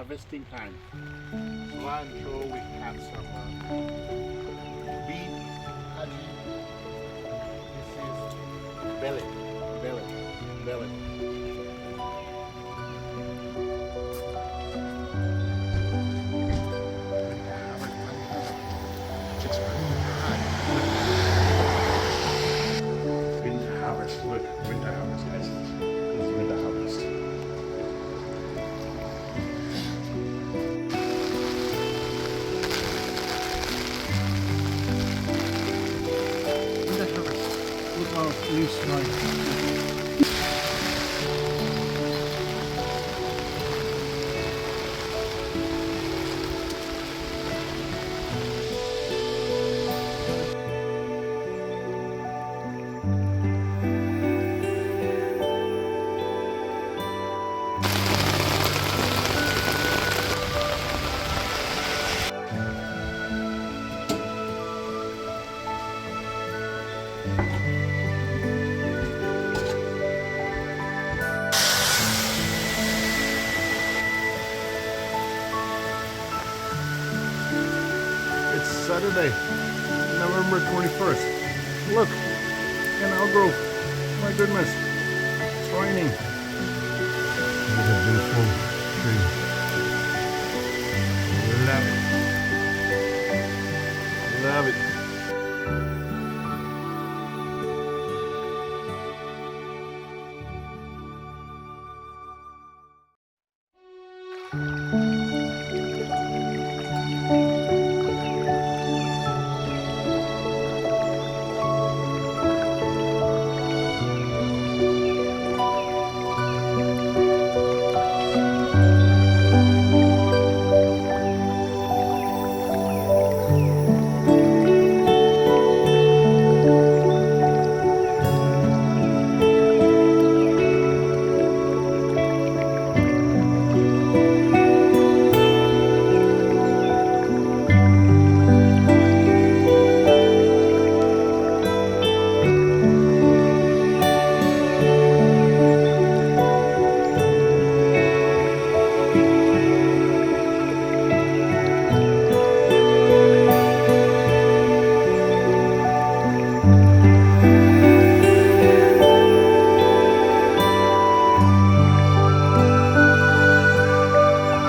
harvesting time. So I'm sure we have some beet, haji. This is belly, belly, belly. Winter harvest, look, winter harvest, guys. This is winter harvest. Winter harvest. Look how leaves nice. It's Saturday, November 21st. Look, Canal Grove. My goodness, it's raining. Look at this beautiful tree. Love it. Love it.